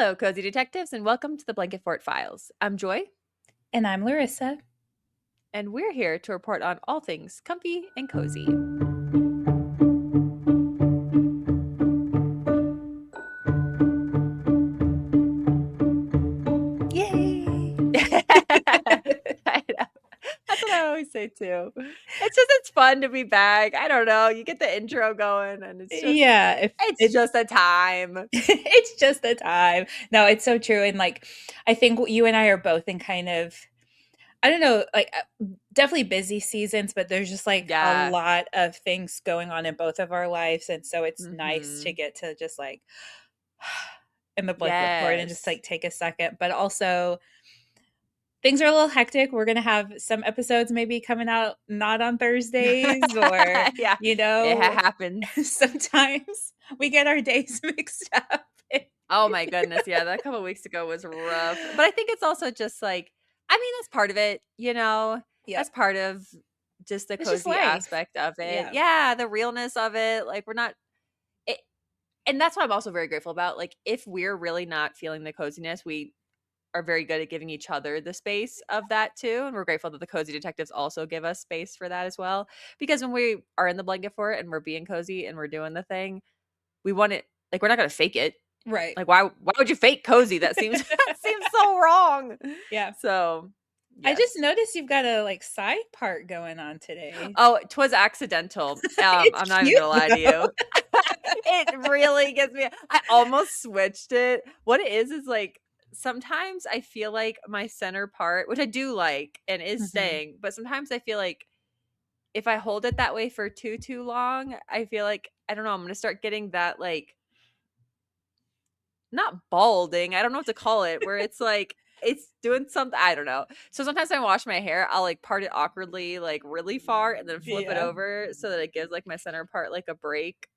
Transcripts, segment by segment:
Hello, Cozy Detectives, and welcome to the Blanket Fort Files. I'm Joy, And I'm Larissa. and we're here to report on all things comfy and cozy. Yay! I know. That's what I always say too. It's fun to be back. I don't know. You get the intro going, and Yeah, if it's it just a time. it's just the time. No, it's so true. And like I think you and I are both in kind of I don't know, definitely busy seasons, but there's just like a Yeah. lot of things going on in both of our lives. And so it's nice to Hmm. get to just like in the blanket fort and just Yes. like take a second. But also things are a little hectic. We're gonna have some episodes maybe coming out not on Thursdays or, Yeah. you It know, happens. sometimes we get our days mixed up. Oh my goodness, yeah, that couple weeks ago was rough, but I think it's also just, like I mean, that's part of it, you know? That's Yep. part of just the It's just cozy life. aspect of it. Yeah. Yeah, the realness of it, like, we're not it and that's what I'm also very grateful about, like, if we're really not feeling the coziness, we are very good at giving each other the space of that too, and we're grateful that the cozy detectives also give us space for that as well, because when we are in the blanket fort and we're being cozy and we're doing the thing, we want it like, we're not gonna fake it. Right. Like, why would you fake cozy? That seems that seems so wrong. Yeah. So, I just yes. noticed you've got a like side part going on today. Oh, 'twas accidental. It's I'm not even cute gonna lie to though. you. It really gets me I almost switched it. What it is, like, sometimes I feel like my center part which I do like and is Mhm. staying, but sometimes I feel like if I hold it that way for too long, I feel like I don't know, I'm gonna start getting that, like not balding, I don't know what to call it, where it's like it's doing something I don't know. So sometimes when I wash my hair, I'll like part it awkwardly, like really far, and then flip it Yeah. over so that it gives like my center part like a break.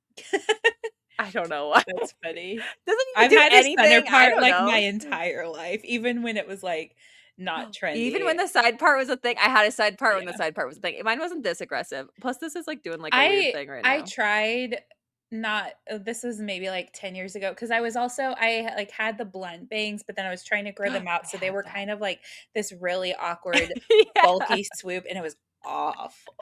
I don't know why. That's funny. Doesn't even I've do had a center anything. I part don't like my know. entire life, even when it was like not Even trendy. when the side part was a thing, I had a side part when the Yeah. side part was a thing. Mine wasn't this aggressive. Plus, this is like doing like a weird I thing right I now. tried not this was maybe like 10 years ago because I was also like had the blunt bangs, but then I was trying to grow them I out so they had were that. kind of like this really awkward Yeah, bulky swoop and it was I had awful.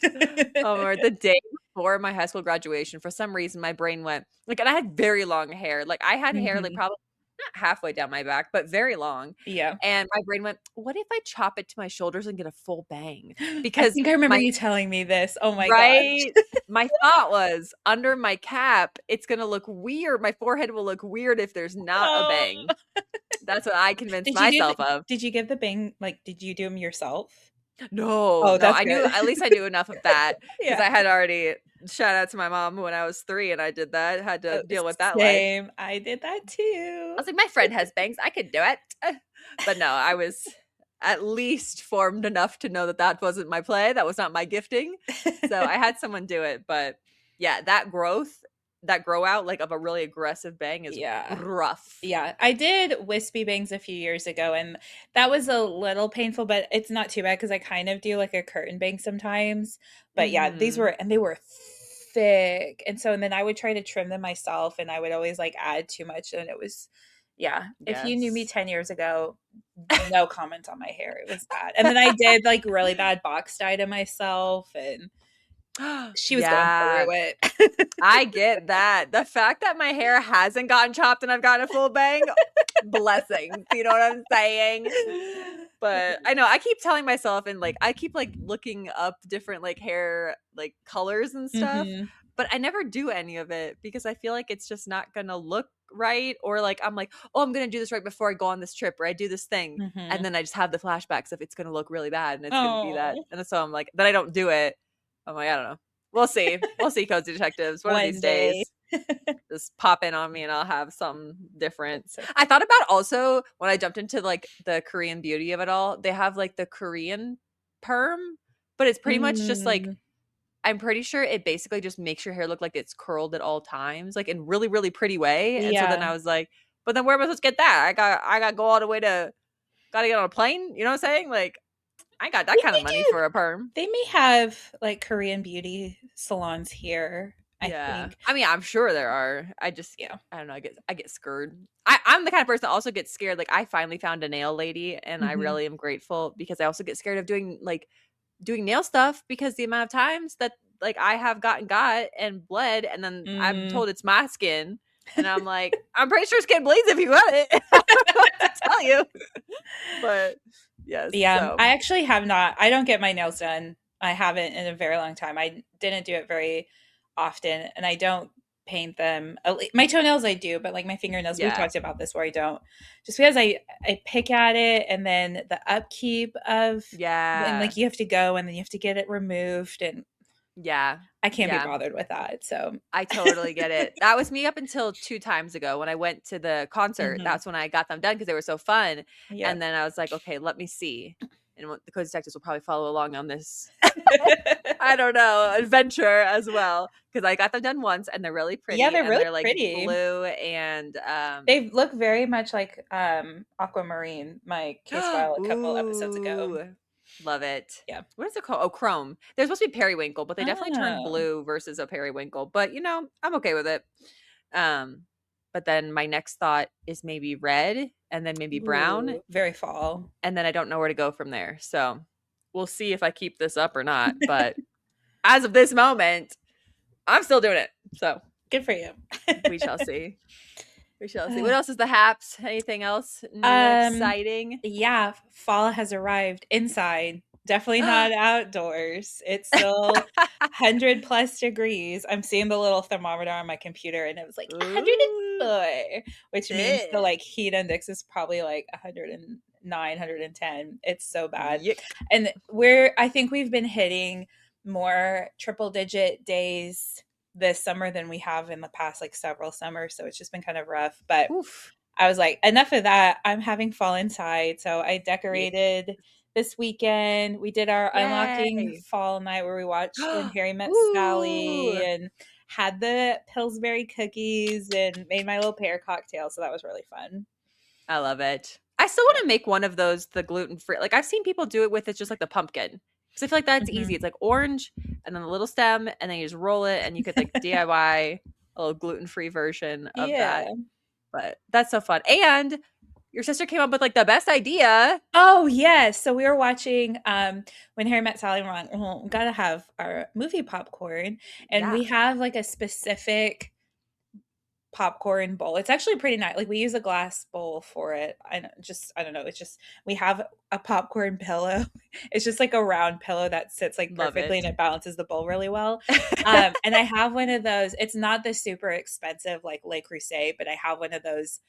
that. Oh, or the day before my high school graduation, for some reason, my brain went like, and I had very long hair. Like, I had hair, like, Mhm. probably not halfway down my back, but very long. Yeah. And my brain went, "What if I chop it to my shoulders and get a full bang?" I Because think I remember my you telling me this. Oh my gosh. right? My thought was, under my cap, it's gonna look weird. My forehead will look weird if there's not a Oh. bang. That's what I convinced Did you do myself of. did you give the bang like did you do them yourself? No, Oh, no, that's I knew good. at least I knew enough of that because Yeah. I had already shout out to my mom when I was 3 and I did that, had to deal with that life. Same. I did that I too. was like, "My friend has bangs, I could do it." But no, I was at least formed enough to know that that wasn't my play, that was not my gifting. So I had someone do it, but yeah, that grow out, like, of a really aggressive bang is Yeah. rough. Yeah, I did wispy bangs a few years ago, and that was a little painful, but it's not too bad because I kind of do like a curtain bang sometimes. But yeah, Mhm. they were thick. And then I would try to trim them myself and I would always like add too much and it was yeah, if you knew me Yes. 10 years ago, no comment on my hair. It was bad. And then I did like really bad box dye to myself and she was going Yeah. through it. I get that. The fact that my hair hasn't gotten chopped and I've gotten a full bang, blessings. You know what I'm saying? But I know I keep telling myself and like I keep like looking up different like hair like colors and stuff, Mhm. but I never do any of it because I feel like it's just not gonna look right. Or like I'm like, oh, I'm gonna do this right before I go on this trip or I do this thing. And Mhm. then I just have the flashbacks of it's gonna look really bad and it's gonna be that. Oh, And so I'm like, then I don't do it. I'm like, I don't know. We'll see. We'll see, Cozy Detectives. One of these one day. days, just pop in on me and I'll have something different. That's so I thought about also when I jumped into like the Korean beauty of it all, they have like the Korean perm, but it's pretty much just like mm. I'm pretty sure it basically just makes your hair look like it's curled at all times, like in really, really pretty way. And so then Yeah. I was like, but then where am I supposed to get that? I got to go all the way to gotta get on a plane. You know what I'm saying? Like I ain't got that They kind of may money do for a perm. they may have, like, Korean beauty salons here. I Yeah. think, I mean, I'm sure there are. yeah. I don't know, I get scared. I'm the kind of person that also gets scared. Like I finally found a nail lady and I Mhm. really am grateful because I also get scared of doing nail stuff because the amount of times that like I have got and bled and then I'm Mm. told it's my skin and I'm like, I'm pretty sure skin bleeds if you got it. I don't know what to tell you. But yes, Yeah, so I actually have not. I don't get my nails done. I haven't in a very long time. I didn't do it very often, and I don't paint them. My toenails I do, but like my fingernails, we've yeah. talked about this where I don't. Just because I pick at it, and then the upkeep of, and Yeah. like you have to go and then you have to get it removed, and Yeah. I can't be Yeah. bothered with that. So, I totally get it. That was me up until 2 times ago when I went to the concert. mhm. That's when I got them done because they were so fun, and Yep. then I was like, "Okay, let me see." And what the Cozy Detectives will probably follow along on this, I don't know, adventure as well because I got them done once and they're really Yeah, pretty they're and really they're, like, pretty. blue and, They look very much like Aquamarine, my case file a couple episodes ago. Ooh, love it. Yeah. What is it called? Oh, chrome. They're supposed to be periwinkle, but they definitely turned Oh. blue versus a periwinkle, but, I'm okay with it. Um, but then my next thought is maybe red and then maybe brown, Ooh, very fall. and then I don't know where to go from there. So, we'll see if I keep this up or not, but as of this moment, I'm still doing it. So, Good for you. we shall see. We shall see. What Uh, else is the haps? Anything else new and exciting? yeah, fall has arrived inside. Definitely not outdoors. It's still 100 plus degrees. I'm seeing the little thermometer on my computer and it was like Ooh. 104, which means the Eh. like heat index is probably like 109, 110. It's so bad. Yuck. And I think we've been hitting more triple digit days this summer than we have in the past like several summers. So it's just been kind of rough. But Oof. I was like, enough of that. I'm having fall inside. So I Yeah. decorated this weekend. We did our unlocking Yay. fall night where we watched When Harry Met Sally Ooh. and had the Pillsbury cookies and made my little pear cocktail. So that was really fun. I love it. I still Yeah. wanna make one of those, the gluten-free like, I've seen people do it with it's just like the pumpkin, because I feel like that's easy. Mhm. It's like orange and then a little stem, and then you just roll it, and you could, like, DIY a little gluten-free version of that, Yeah. but that's so fun, and your sister came up with, like, the best idea. Oh yes. So we were watching When Harry Met Sally and we're like, well, we gotta have our movie popcorn. And Yeah, we have like a specific popcorn bowl. It's actually pretty nice. Like we use a glass bowl for it. I don't know. It's just we have a popcorn pillow. It's just like a round pillow that sits like love perfectly and it. it balances the bowl really well. And I have one of those. It's not the super expensive like Le Creuset, but I have one of those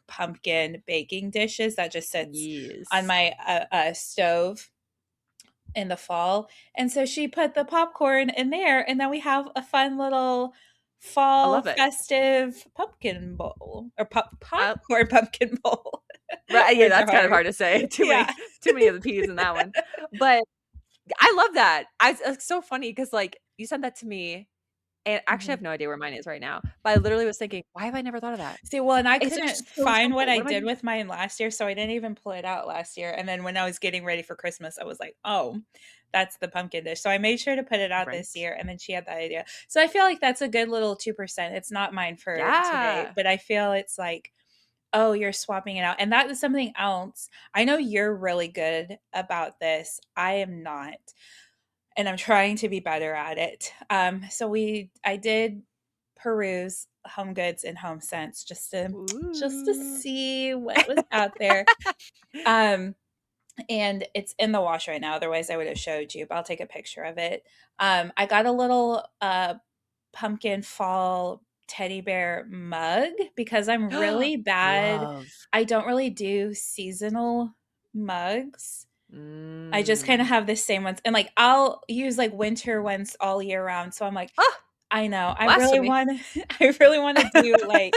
pumpkin baking dishes that just sits on Yes. my stove in the fall. And so she put the popcorn in there, and then we have a fun little I fall love it. festive pumpkin bowl or I popcorn pumpkin bowl. Right, yeah, Words are that's kind of hard. hard to say. Too Yeah. many too many of the P's in that one. But I love that. It's so funny because like, you sent that to me, and actually I Mhm. have no idea where mine is right now, but I literally was thinking, "Why have I never thought of that?" See, well, and I It's couldn't just so find what simple. I What am I did doing? with mine last year, so I didn't even pull it out last year. And then when I was getting ready for Christmas, I was like, "Oh, that's the pumpkin dish." So I made sure to put it out this Right. year, and then she had that idea. So I feel like that's a good little 2%. It's not mine for today, Yeah. but I feel it's like, oh, you're swapping it out. And that is something else. I know you're really good about this. I am not. And I'm trying to be better at it. I did peruse Home Goods and Home Sense just to Ooh. see what was out there. Um and it's in the wash right now. Otherwise I would have showed you, but I'll take a picture of it. I got a little pumpkin fall teddy bear mug because I'm really bad. Love. I don't really do seasonal mugs. I just kind of Mm. have the same ones. And like I'll use like winter ones all year round. So I'm like, Ah, I know. I really blasphemy. want to I really want to do like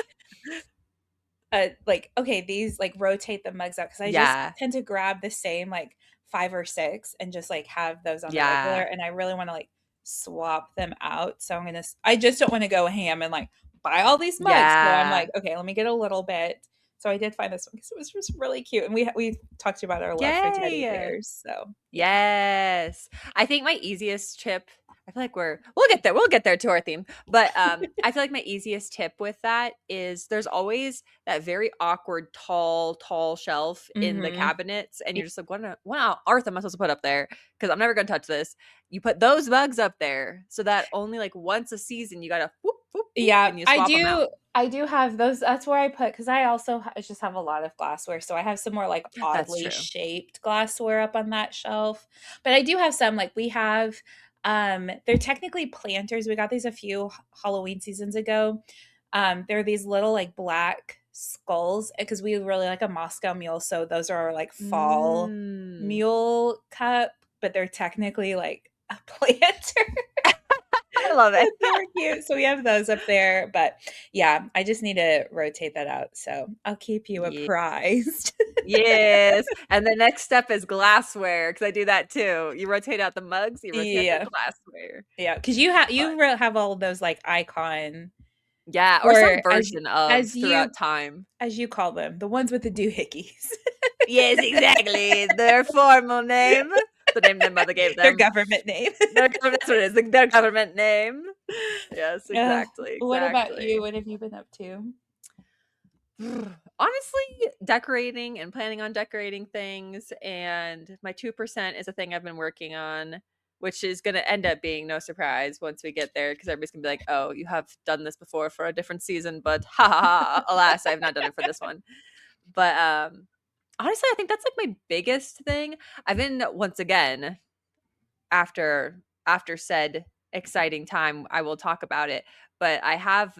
okay, these like rotate the mugs out because I just Yeah. tend to grab the same like 5 or 6 and just like have those on the regular. Yeah. And I really want to like swap them out. So I just don't want to go ham and like buy all these mugs. So I'm Yeah. like, okay, let me get a little bit. So I did find this one because it was just really cute, and we talked about our love for teddy Yay. bears. So yeah. Yes. I think my easiest tip I feel like we'll get there. We'll get there to our theme. But I feel like my easiest tip with that is there's always that very awkward tall shelf in the Mhm. cabinets, and you're just like, what on earth am I supposed to put up there? Because I'm never gonna touch this. You put those bugs up there so that only like once a season you gotta whoop whoop whoop Yeah, and you I swap them out. do I do have those. That's where I put, because I also just have a lot of glassware, so I have some more, like, That's oddly true. shaped glassware up on that shelf, but I do have some, like, we have, they're technically planters. We got these a few Halloween seasons ago. They're these little, like, black skulls, because we really like a Moscow Mule, so those are our, like, fall Mm. mule cup, but they're technically, like, a planter. I love it. That's super cute. So we have those up there, but yeah, I just need to rotate that out. So I'll keep you Yeah. apprised. Yes. And the next step is glassware because I do that too. You rotate out the mugs, you rotate out the Yeah, glassware. yeah, because But have all of those like icon, yeah, or some or version of as you throughout time. as you call them, the ones with the doohickeys. Yes, exactly. Their formal name, the name their mother gave Their them. government name. That's what it is, their government name. Yes, Yeah. exactly, What about you? exactly. What have you been up to? Honestly, decorating and planning on decorating things, and my 2% is a thing I've been working on, which is going to end up being no surprise once we get there because everybody's going to be like, "Oh, you have done this before for a different season, but ha ha ha, alas, I have not done it for this one." But honestly, I think that's like my biggest thing. I've been once again after said exciting time, I will talk about it, but I have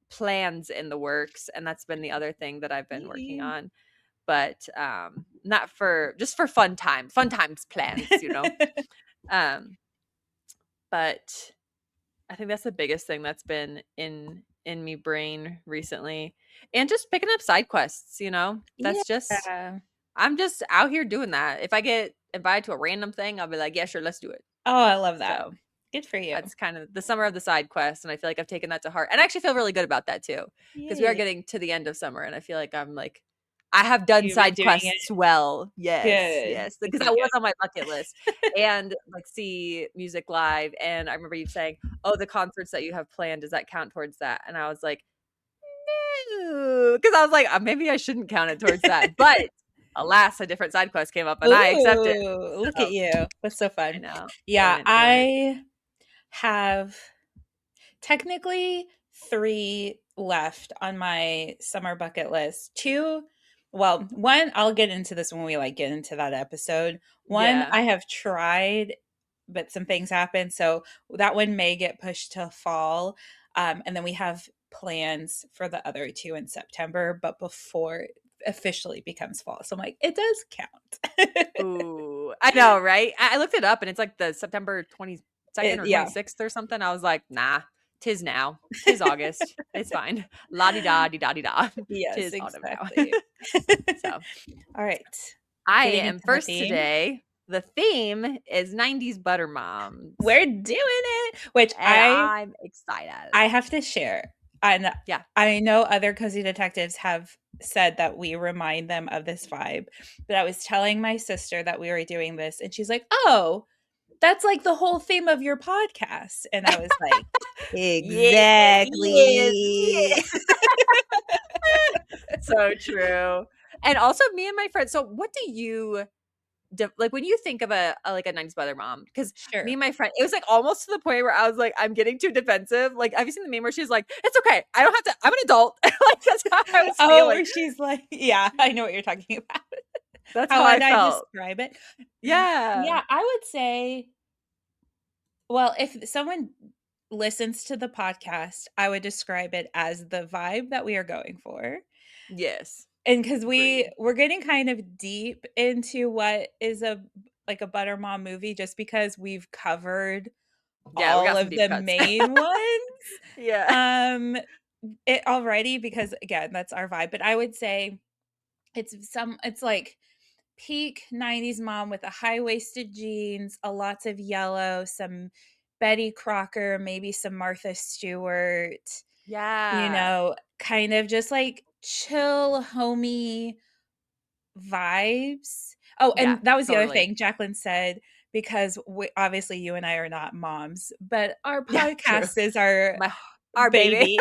plans in the works, and that's been the other thing that I've been working Yay. on, but not for just for fun times plans, you know. Um but I think that's the biggest thing that's been in me brain recently, and just picking up side quests, you know. That's just Yeah. I'm just out here doing that. If I get invited to a random thing, I'll be like, yeah, sure, let's do it. Oh, I love that. So Good for you. that's kind of the summer of the side quest, and I feel like I've taken that to heart, and I actually feel really good about that too, because we are Yay. getting to the end of summer, and I feel like I'm like, I have done You've been side doing it. quests well. Yes, Good. yes, Good, because good, that was on good. my bucket list, and like see music live, and I remember you saying, "Oh, the concerts that you have planned, does that count towards that?" And I was like, "No," because I was like, maybe I shouldn't count it towards that, but alas, a different side quest came up, and I accepted. Ooh, look at So you. That's so I fun. know, Yeah, doing it. I have technically 3 left on my summer bucket list. 2, well, 1, I'll get into this when we, like, get into that episode. 1, Yeah. I have tried, but some things happened, so that one may get pushed to fall, and then we have plans for the other 2 in September, but before it officially becomes fall, so I'm like, "It does count." Ooh, I know, right? I looked it up and it's like the September 22nd or Yeah. 26th or something. I was like, nah, tis now. Tis August. It's fine. La di da di da di da. Yes, Tis autumn now. exactly. So Alright. I Getting am into the first theme. today. The theme is 90s butter moms. We're doing it, which And I'm excited. I have to share, and Yeah. I know other cozy detectives have said that we remind them of this vibe, but I was telling my sister that we were doing this, and she's like, "Oh, that's like the whole theme of your podcast." And I was like, Yeah. Yes. "Exactly." Yes. So true. And also me and my friends. So what do you like when you think of like a 90s mother mom, because me Sure. and my friend, it was like almost to the point where I was like, I'm getting too defensive. Like, have you seen the meme where she's like, it's okay, I don't have to, I'm an adult. Like that's how I was Oh, feeling. where she's like, yeah, I know what you're talking about. That's How how I would I felt. describe it? Yeah. Yeah, I would say, well, if someone listens to the podcast, I would describe it as the vibe that we are going for. Yes. And because Agreed. we're getting kind of deep into what is a like a butter mom movie, just because we've covered Yeah, we all got some of deep the cuts. main ones. Yeah. Um it already, because again, that's our vibe. But I would say it's like peak 90s mom with a high-waisted jeans, a lots of yellow, some Betty Crocker, maybe some Martha Stewart, Yeah. kind of just like chill, homey vibes. Oh, Yeah, and that was the other totally. thing Jacqueline said, because obviously you and I are not moms, but our Yeah, true. podcast is our My our baby. baby.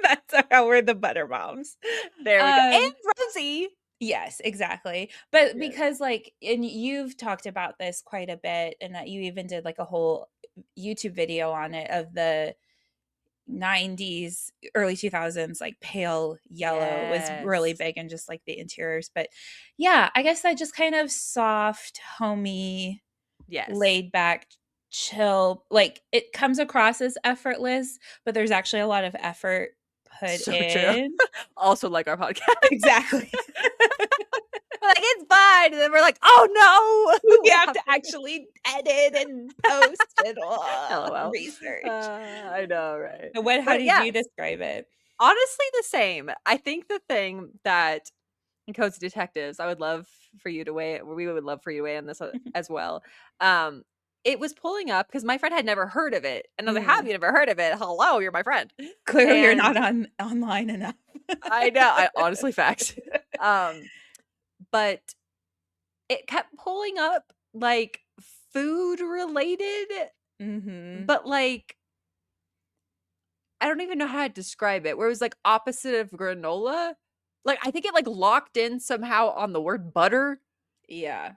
That's how we're the butter moms. There we go. Um, And Rosie. yes, exactly. But Yes. because like, and you've talked about this quite a bit, and that you even did like a whole YouTube video on it of the 90's, early 2000s, like pale yellow was really Yes. big and just like the interiors. But yeah, I guess that just kind of soft, homey, Yes. laid back, chill, like it comes across as effortless, but there's actually a lot of effort put So true. in. Also like our podcast. Exactly. We're like, "It's fine," and then we're like, "Oh, no." We We have have to to actually edit and post and LOL. research. I know, right? So what, how But did yes, you describe it? honestly the same. I think the thing that in Codes Detectives, I would love for you to weigh we would love for you to weigh in this as well. Um, it was pulling up because my friend had never heard of it. And I was like, "How have Mm. you never heard of it? Hello, you're my friend." Clearly you're And not on online enough. I know, I honestly facts. Um, but it kept pulling up like food related, Mhm. but like I don't even know how to describe it, where it was like opposite of granola. Like I think it like locked in somehow on the word butter. Yeah.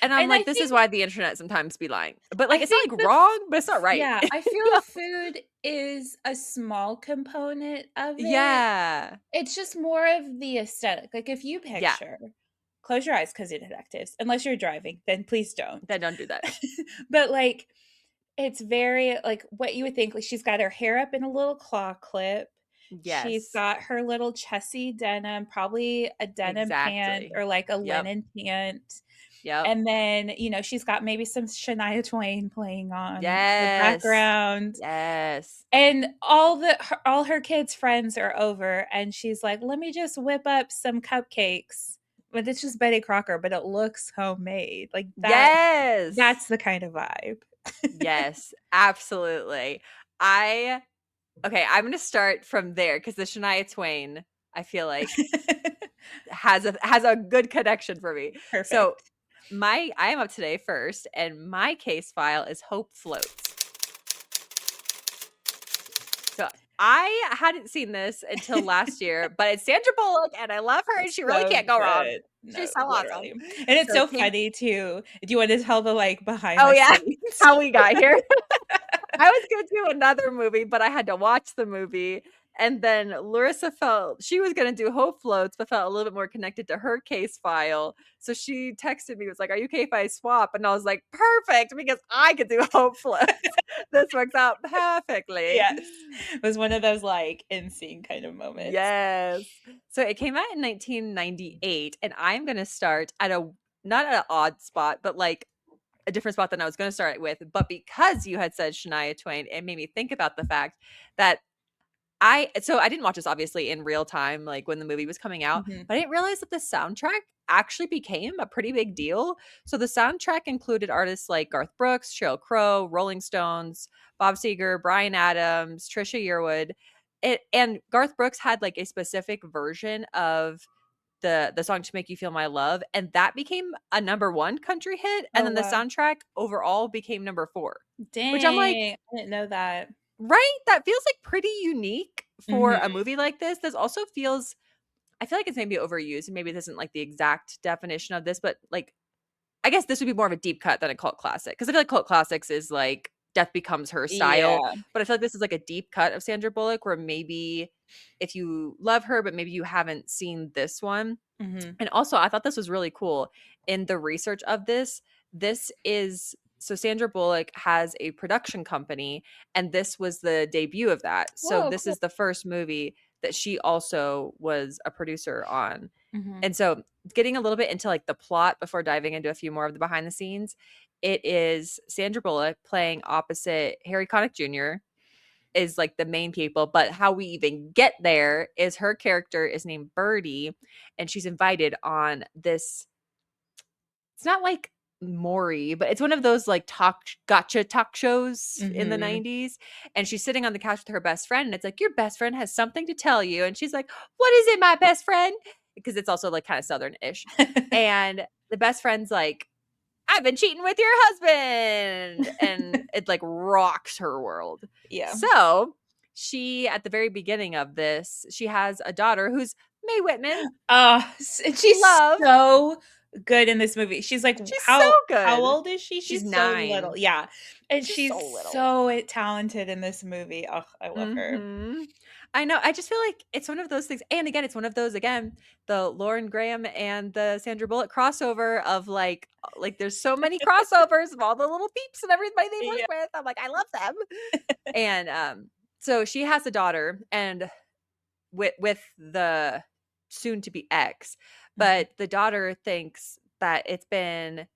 And I'm And like, this is why the internet sometimes be lying. But like I it's not think like wrong, but it's not right. yeah, I feel food is a small component of it. Yeah. It's just more of the aesthetic. Like if you Yeah. picture, close your eyes, Cozy Detectives. Unless you're driving, then please don't. Then don't do that. But like it's very like what you would think. Like she's got her hair up in a little claw clip. She's Yes. got her little chessy denim, probably a denim pant Exactly. or like a Yep. linen pant. Yep. And then, she's got maybe some Shania Twain playing on the Yes. background. Yes. And all her kids' friends are over, and she's like, "Let me just whip up some cupcakes." But it's just Betty Crocker, but it looks homemade. Like that's Yes. the kind of vibe. Yes. Absolutely. I okay, I'm gonna start from there because the Shania Twain, I feel like has a good connection for me. So Perfect. I am up today first, and my case file is Hope Floats. So I hadn't seen this until last year, but it's Sandra Bullock, and I love her, and she really So can't go wrong. good. No, She's so literally. awesome. And it's So so it came. funny too. Do you want to tell the, like, behind Oh the yeah, scenes? how we got here. I was gonna do another movie, but I had to watch the movie. And then Larissa felt she was gonna do Hope Floats, but felt a little bit more connected to her case file. So she texted me, was like, "Are you okay if I swap?" And I was like, "Perfect," because I could do Hope Floats. This works out perfectly. Yes. It was one of those, like, in scene kind of moments. Yes. So it came out in 1998, and I'm gonna start at a not at an odd spot, but like a different spot than I was going to start with. But because you had said Shania Twain, it made me think about the fact that I didn't watch this obviously in real time, like when the movie was coming out, Mhm. but I didn't realize that the soundtrack actually became a pretty big deal. So the soundtrack included artists like Garth Brooks, Sheryl Crow, Rolling Stones, Bob Seger, Bryan Adams, Trisha Yearwood. And Garth Brooks had like a specific version of the song "To Make You Feel My Love," and that became a number 1 country hit, and Oh, then the wow. soundtrack overall became number 4, which I'm like, Dang, I didn't know that. right? That feels, like, pretty unique for Mhm. a movie like this. This also feels I feel like it's maybe overused, and maybe this isn't, like, the exact definition of this, but, like, I guess this would be more of a deep cut than a cult classic because I feel like cult classics is, like, Death Becomes Her style, Yeah. but I feel like this is, like, a deep cut of Sandra Bullock where maybe if you love her, but maybe you haven't seen this one. Mhm. And also, I thought this was really cool in the research of this. This is so Sandra Bullock has a production company, and this was the debut of that. So Whoa, this cool. is the first movie that she also was a producer on. Mhm. And so getting a little bit into like the plot before diving into a few more of the behind the scenes, it is Sandra Bullock playing opposite Harry Connick Jr. is like the main people, but how we even get there is her character is named Birdie, and she's invited on this it's not like Maury, but it's one of those like gotcha talk shows in the Mhm. 90's. And she's sitting on the couch with her best friend, and it's like, your best friend has something to tell you. And she's like, what is it, my best friend? Because it's also like kind of southern ish. And the best friend's like, I've been cheating with your husband. And it like rocks her world. Yeah. So she, at the very beginning of this, she has a daughter who's Mae Whitman. And she's Love. so good in this movie. She's like, She's so how good. old is she? She's She's so little. 9. Yeah. And She's so she's little. so talented in this movie. Oh, I love her. I know. I just feel like it's one of those things. And again, it's one of those, again, the Lauren Graham and the Sandra Bullock crossover of like there's so many crossovers of all the little peeps and everybody they work Yeah. with. I'm like, I love them. And so she has a daughter, and with the soon to be ex, Mhm. but the daughter thinks that it's been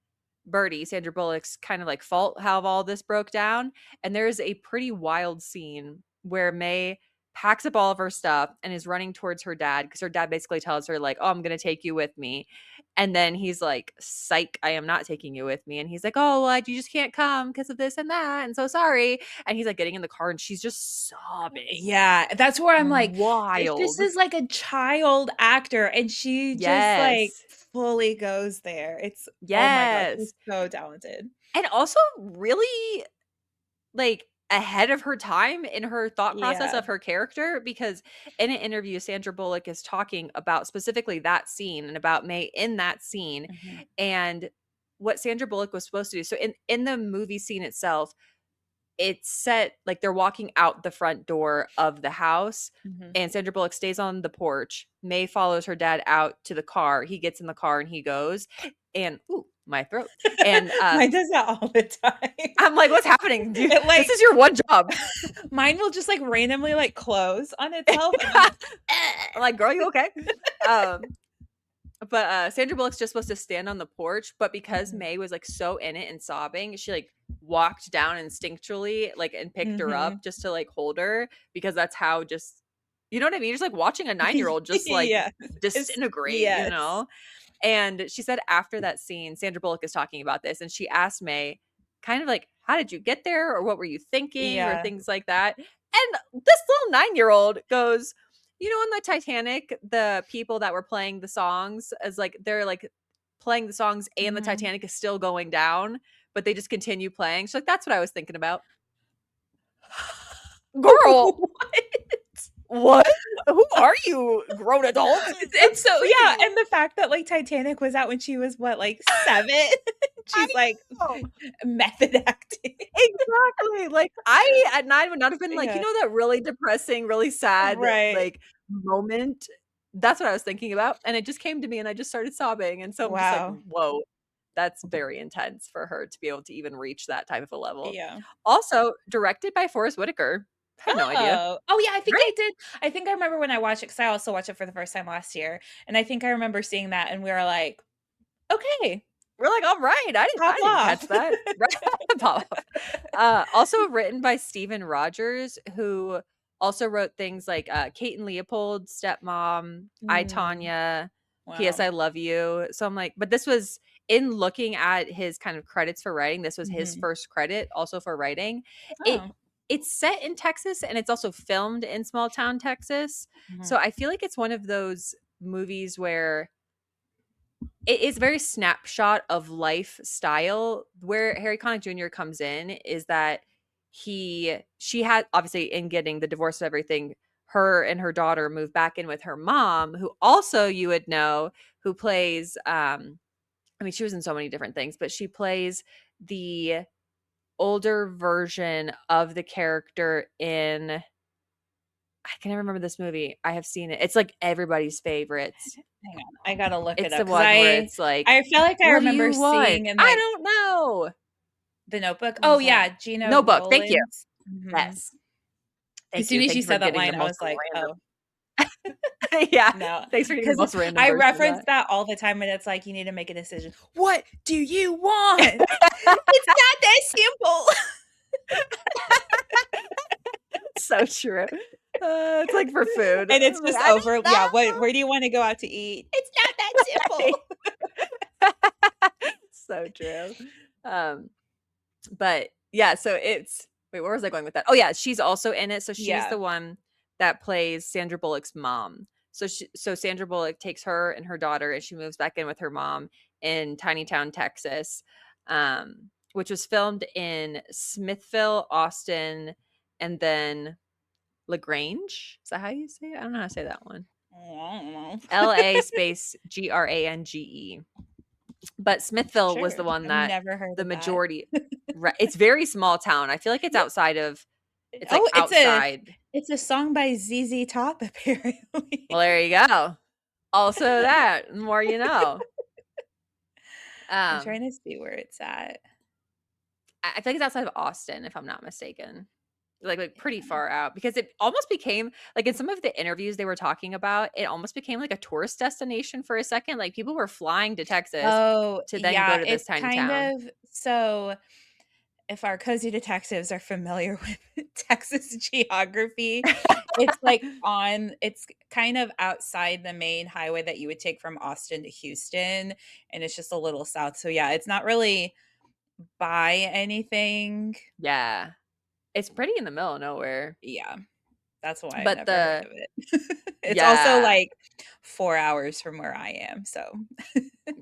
Birdie, Sandra Bullock's kind of like fault how all this broke down. And there's a pretty wild scene where May packs up all of her stuff and is running towards her dad because her dad basically tells her, like, oh, I'm going to take you with me. And then he's like, psych, I am not taking you with me. And he's like, oh, well, you just can't come because of this and that. And so sorry. And he's like getting in the car and she's just sobbing. Yeah, that's where I'm like, this Wild. is like a child actor, and she just like Yes. fully goes there. It's oh my god, she's Yes. so talented. And also really like ahead of her time in her thought process Yeah. of her character, because in an interview Sandra Bullock is talking about specifically that scene and about May in that scene Mhm. and what Sandra Bullock was supposed to do. So in the movie scene itself, it's set like they're walking out the front door of the house Mhm. and Sandra Bullock stays on the porch. May follows her dad out to the car. He gets in the car and he goes and ooh, my throat. And Mine does that all the time. I'm like, what's happening? It This like is your one job. mine will just like randomly like close on itself, and I'm like, I'm like, girl, you okay? Um, but Sandra Bullock's just supposed to stand on the porch, but because Mhm. May was like so in it and sobbing, she like walked down instinctually, like and picked her Mhm. up just to like hold her because that's how just you know what I mean? Just like watching a 9-year-old just like Yeah. disintegrate, you Yes. know? And she said after that scene, Sandra Bullock is talking about this, and she asked May, kind of like, how did you get there? Or what were you thinking? Or Yeah. things like that. And this little 9-year-old goes, you know, on the Titanic, the people that were playing the songs, as like they're like playing the songs and the Mhm. Titanic is still going down, but they just continue playing. She's like, that's what I was thinking about. Girl, What? what? Who are you, grown adult? And That's so yeah, creepy. and the fact that, like, Titanic was out when she was, what, like, 7? I She's, like, know. method acting. Exactly, like, I at 9 would not have been like, you Yeah. know that really depressing, really sad, Right. like, moment? That's what I was thinking about, and it just came to me and I just started sobbing, and so I'm just like, Wow. "Whoa, that's very intense for her to be able to even reach that type of a level." Yeah. Also, directed by Forest Whitaker. Had no idea. Oh. Oh, yeah, I think I Right? did. I think I remember when I watched it because I also watched it for the first time last year, and I think I remember seeing that, and we were like, "Okay, We're like, "Alright, pop I didn't catch off." that." Right? Pop off. Also written by Steven Rogers, who also wrote things like, Kate and Leopold, Stepmom, I, Mm, Tonya, P.S. wow. I Love You. So I'm like but this was in looking at his kind of credits for writing, this was his Mhm. first credit also for writing. It Oh. it's set in Texas, and it's also filmed in small town Texas. So Mhm. I feel like it's one of those movies where it is very snapshot of lifestyle. Where Harry Connick Jr. comes in is that she had obviously in getting the divorce and everything, her and her daughter moved back in with her mom, who also you would know, who plays I mean, she was in so many different things, but she plays the older version of the character in I can never remember this movie. I have seen it. It's like everybody's favorites. Hang on, I gotta look it It's up the because one where it's like, I feel like I "What do remember you want?" seeing in, "I like, don't know." The Notebook. What Oh, is that? yeah, Gina Notebook, thank you. Rowlands. Mhm. Yes. As soon as Thank you you for said that getting the line, I most was like, "Oh, random yeah, no," thanks for getting the because most random I version of reference that. that all the time, and it's like, you need to make a decision. "What do you want? It's not that simple." So true. It's like for food. And it's I'm like, just "I over yeah, don't what where do you wanna go out to eat? "It's not that know." simple." So true. Um, but yeah, so it's wait, where was I going with that? Oh yeah, she's also in it. So she's Yeah. the one that plays Sandra Bullock's mom. So Sandra Bullock takes her and her daughter and she moves back in with her mom in tiny town Texas. which was filmed in Smithville, Austin, and then LaGrange. Is that how you say it? I don't know how to say that one. I don't know. LA space Grange. But Smithville was Sure. the one I've that never heard the of that. majority. It's very small town. I feel like it's Yeah. outside of. It's like Oh, outside. it's a song by ZZ Top, apparently. Well, there you go. Also, that the more you know. I'm Um, trying to see where it's at. I think it's outside of Austin, if I'm not mistaken. Like pretty Yeah. far out because it almost became like in some of the interviews they were talking about, it almost became like a tourist destination for a second. Like people were flying to Texas Oh, to then go yeah, to this it's tiny kind town. of so if our cozy detectives are familiar with Texas geography, it's kind of outside the main highway that you would take from Austin to Houston, and it's just a little south. So yeah, it's not really by anything. Yeah. It's pretty in the middle of nowhere. Yeah, that's why I've But never heard the of it. It's also yeah, like 4 hours from where I am, so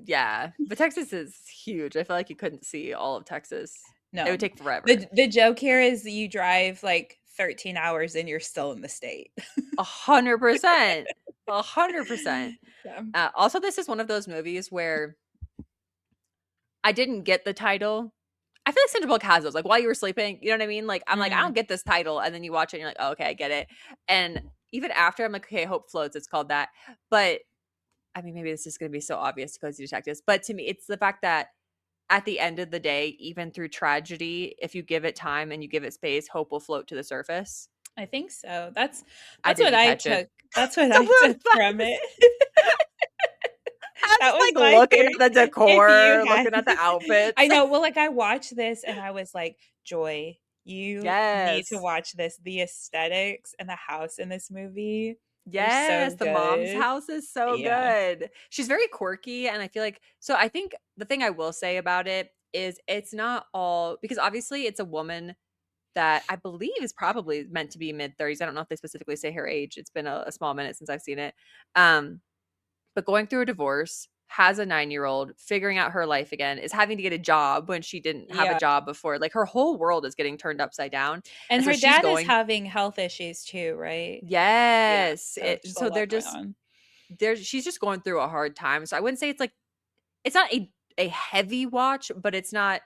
yeah. But Texas is huge. I feel like you couldn't see all of Texas. It would no. take forever. The joke here is you drive like 13 hours and you're still in the state. 100%. 100%. Yeah. Also, this is one of those movies where I didn't get the title. I feel like Sandra Bullock has those, like, while you were sleeping, you know what I mean? Like, I'm like, "I Mm, don't get this title," and then you watch it and you're like, "Oh, okay, I get it." And even after, I'm like, "Okay, Hope Floats, it's called that." But, I mean, maybe this is gonna be so obvious to cozy detectives, but to me, it's the fact that at the end of the day, even through tragedy, if you give it time and you give it space, hope will float to the surface. I think so. I That's what didn't I catch it. took that's what That's I what took from it. I That was was, like, my looking theory. at the If you decor, had looking at the I outfits. know, well, like, I watched this and I was like, "Joy, you need to Yes. watch this. The aesthetics and the house in this movie are Yes, so the mom's good." house is so Yeah. good. She's very quirky, and I feel like so I think the thing I will say about it is it's not all because obviously it's a woman that I believe is probably meant to be mid-30s. I don't know if they specifically say her age. It's been a small minute since I've seen it. Um, but going through a divorce, has a 9-year-old, figuring out her life again, is having to get a job when she didn't have a Yeah. job before. Like her whole world is getting turned upside down. And And so her she's dad is going, having health issues too, right? Yeah. yes. So just a So lot they're going just on. she's just going through a hard time. So I wouldn't say it's like it's not a heavy watch, but it's not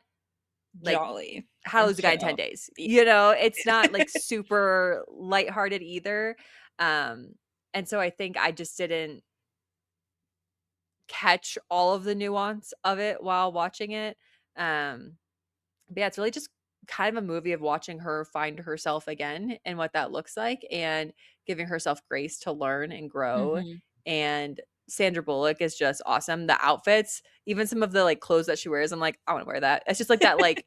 like Jolly How to and Lose a Guy in 10 chill. Days. Yeah. It's not like super lighthearted either. Um and so I think I just didn't catch all of the nuance of it while watching it. Um but yeah, it's really just kind of a movie of watching her find herself again and what that looks like and giving herself grace to learn and grow. Mhm. And Sandra Bullock is just awesome. The outfits, even some of the like clothes that she wears, I'm like, I want to wear that. It's just like that, like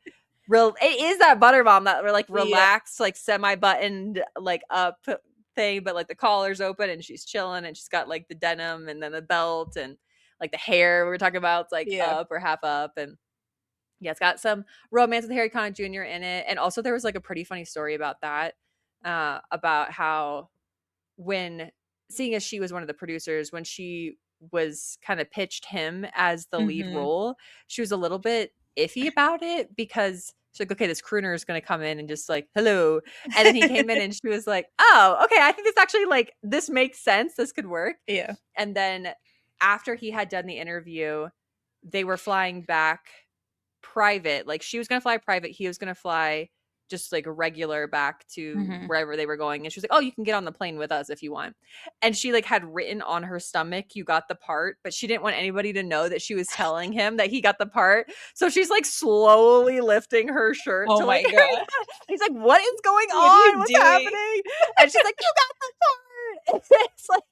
real. It is that butter bomb that like Yeah. relaxed, like semi-buttoned, like up thing, but like the collar's open and she's chilling and she's got like the denim and then the belt and like the hair we were talking about, it's like Yeah. up or half up and yeah, it's got some romance with Harry Connick Jr. in it, and also there was like a pretty funny story about that, about how when seeing as she was one of the producers, when she was kind of pitched him as the lead Mhm. role, she was a little bit iffy about it because she's like, okay, this crooner is going to come in and just like, hello. And then he came in and she was like, oh, okay, I think this actually like, this makes sense. This could work. Yeah. And then after he had done the interview, they were flying back private. Like she was gonna fly private, he was gonna fly just like a regular back to Mhm. wherever they were going. And she was like, "Oh, you can get on the plane with us if you want." And she like had written on her stomach, "You got the part," but she didn't want anybody to know that she was telling him that he got the part. So she's like slowly lifting her shirt Oh to like my Harry god. Connick. He's like, "What is going What are you on? What's doing? happening?" And she's like, "You got the part." It's like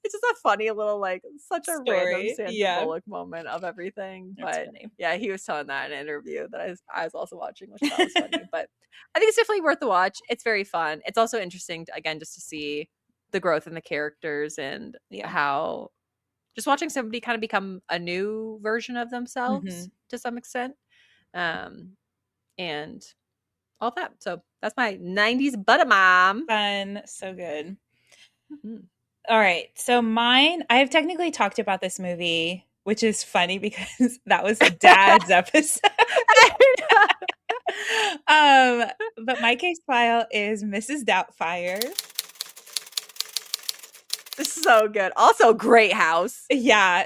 it's just a funny little like such a random Story. Sandra Yeah. Bullock moment of everything. That's But funny. yeah, he was telling that in an interview that I was also watching, which I thought was funny. But I think it's definitely worth the watch. It's very fun. It's also interesting, to, again, just to see the growth in the characters and Yeah. how just watching somebody kind of become a new version of themselves Mhm. to some extent, um, and all that. So that's my '90s butter mom. Fun. So good. Mhm. All right. So mine, I've technically talked about this movie which is funny because that was Dad's episode. um, but my case file is Mrs. Doubtfire. So good. Also, great house. Yeah.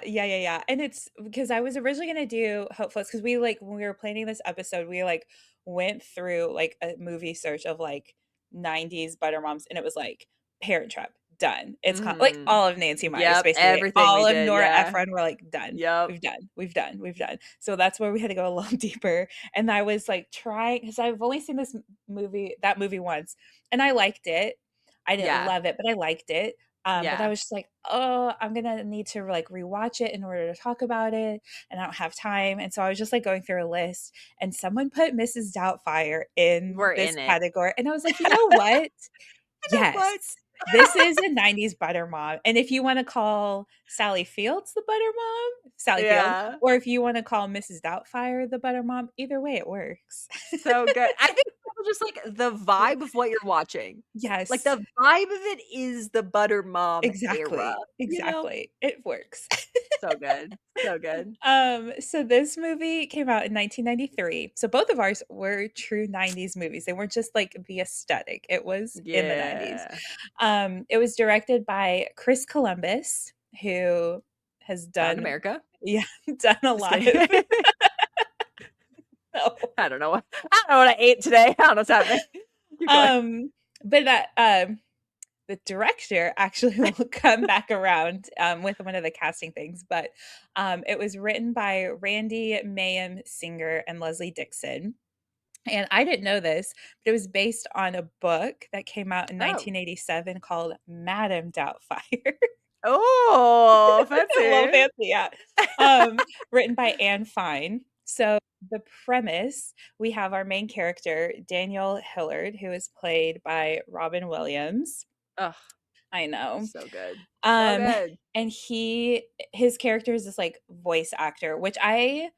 And it's because I was originally gonna do Hopefuls because we like when we were planning this episode, we like went through like a movie search of like 90s butter moms, and it was like Parent Trap, done. It's like Mhm. all of Nancy Meyers, Yep, basically. everything we All of did, Nora yeah. Ephron, we're like done. Yep. We've done. So that's where we had to go a little deeper. And I was like trying because I've only seen that movie once, and I liked it. I didn't Yeah. love it, but I liked it. But I Yeah. was just like, oh, I'm gonna need to like rewatch it in order to talk about it, and I don't have time. And so I was just like going through a list, and someone put Mrs. Doubtfire in We're this in it. category, and I was like, you know what? You know what? Yes, this is a 90s butter mom. And if you want to call Sally Fields the butter mom, Sally Field, Yeah. or if you want to call Mrs. Doubtfire the butter mom, either way it works. So good. I think it's also just, like, the vibe of what you're watching. Like, Yes, the vibe of it is the butter mom era, exactly. you know? Exactly. It works. So good. So good. So this movie came out in 1993. So both of ours were true 90s movies. They weren't just like the aesthetic. It was in the 90s. Yeah. It was directed by Chris Columbus, who has Found done America. yeah, done a Just lot kidding. of no. I don't know what I ate today. I don't know what's happening. Keep going. But that the director actually will come back around with one of the casting things, but it was written by Randy Mayhem Singer and Leslie Dixon. And I didn't know this, but it was based on a book that came out in Oh. 1987 called Madame Doubtfire. Oh, A little fancy. fancy, yeah. Um, Written by Anne Fine. So the premise, we have our main character, Daniel Hillard, who is played by Robin Williams. Ugh, I know. so good. So Um, good. and his character is this like voice actor, which I